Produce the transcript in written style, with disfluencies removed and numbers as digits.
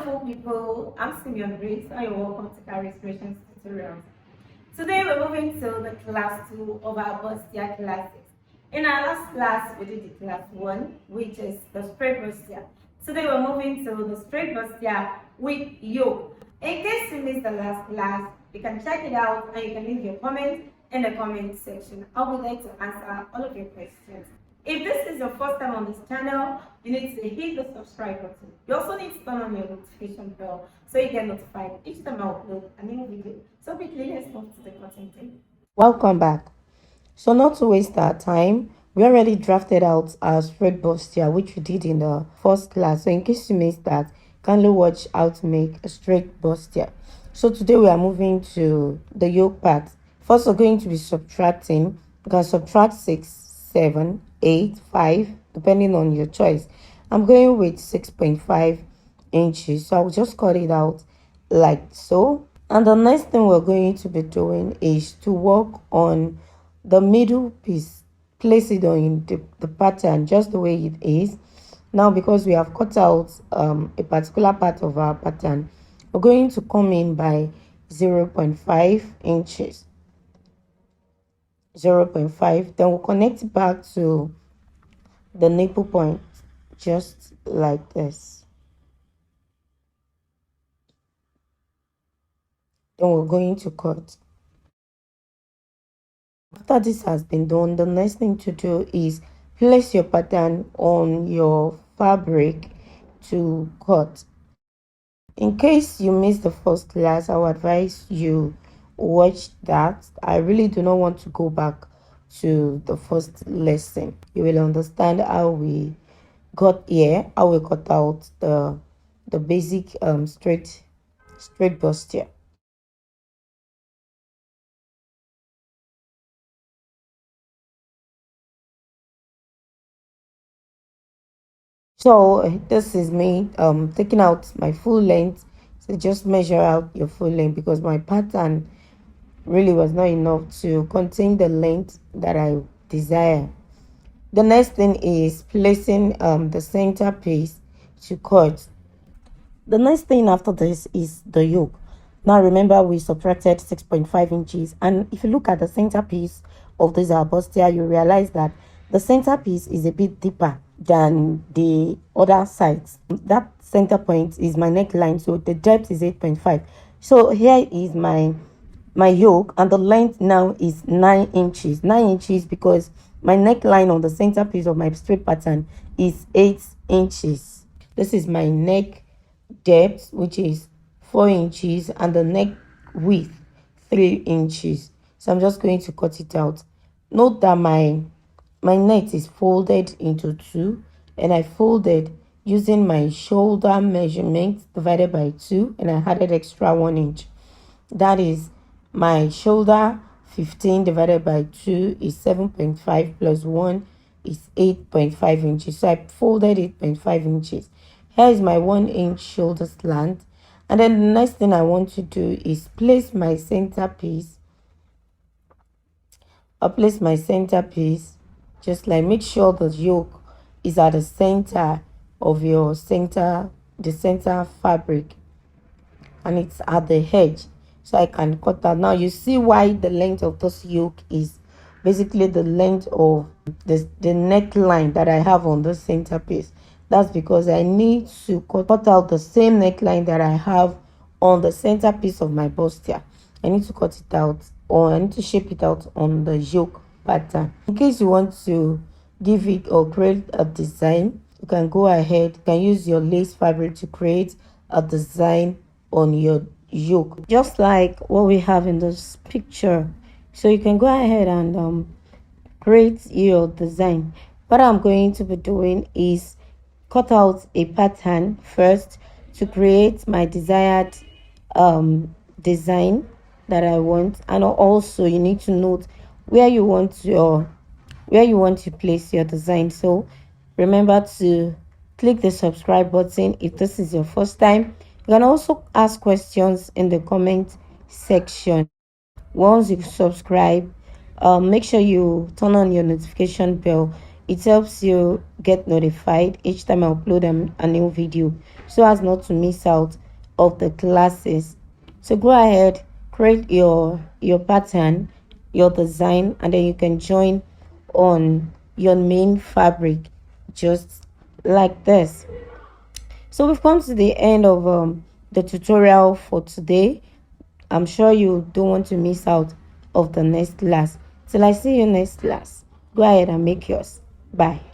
wonderful people. I'm Simeon and you're welcome to Kharis Creations Tutorials. Today we're moving to the class 2 of our Bustier classes. In our last class, we did the class 1, which is the straight Bustier. Today we're moving to the straight Bustier with Yoke. In case you missed the last class, you can check it out and you can leave your comment in the comment section. I'll be there to answer all of your questions. If this is your first time on this channel, you need to hit the subscribe button. You also need to turn on your notification bell so you get notified each time I upload a new video. So quickly, let's move to the content. Welcome back. So not to waste our time, we already drafted out our straight bustier, which we did in the first class. So in case you missed that, kindly watch how to make a straight bustier. So today we are moving to the yoke part. First, we're going to be subtracting. You can subtract 6, 7, 8, 5, depending on your choice. I'm going with 6.5 inches. So I'll just cut it out like so. And the next thing we're going to be doing is to work on the middle piece. Place it on the pattern just the way it is. Now, because we have cut out a particular part of our pattern, we're going to come in by 0.5 inches. 0.5. Then we'll connect it back to the nipple point just like this. Then we're going to cut. After this has been done, the next thing to do is place your pattern on your fabric to cut. In case you missed the first class, I would advise you watch that. I really do not want to go back to the first lesson. You will understand how we got here, how we cut out the basic straight bustier. So this is me taking out my full length. So just measure out your full length because my pattern really was not enough to contain the length that I desire. The next thing is placing the center piece to cut. The next thing after this is the yoke. Now remember we subtracted 6.5 inches, and if you look at the center piece of this bustier, you realize that the center piece is a bit deeper than the other sides. That center point is my neckline, so the depth is 8.5. So here is my yoke, and the length now is 9 inches. 9 inches because my neckline on the center piece of my straight pattern is 8 inches. This is my neck depth, which is 4 inches, and the neck width 3 inches. So I'm just going to cut it out. Note that my neck is folded into two, and I folded using my shoulder measurement divided by 2, and I added extra 1 inch. That is my shoulder 15 divided by 2 is 7.5 plus 1 is 8.5 inches. So I folded 8.5 inches. Here is my 1 inch shoulder slant. And then the next thing I want to do is place my center piece. I'll place my center piece, just like make sure the yoke is at the center of your the center fabric, and it's at the edge, so I can cut that. Now you see why the length of this yoke is basically the length of the neckline that I have on the center piece. That's because I need to cut out the same neckline that I have on the center piece of my bustier. I need to cut it out, or I need to shape it out on the yoke pattern. In case you want to give it or create a design, you can go ahead. You can use your lace fabric to create a design on your yoke, just like what we have in this picture. So you can go ahead and create your design. What I'm going to be doing is cut out a pattern first to create my desired design that I want. And also you need to note where you want to place your design. So remember to click the subscribe button if this is your first time. You can also ask questions in the comment section. Once you subscribe, make sure you turn on your notification bell. It helps you get notified each time I upload a new video so as not to miss out of the classes. So go ahead, create your pattern, your design, and then you can join on your main fabric just like this. So we've come to the end of the tutorial for today. I'm sure you don't want to miss out of the next class. Till I see you next class, go ahead and make yours. Bye.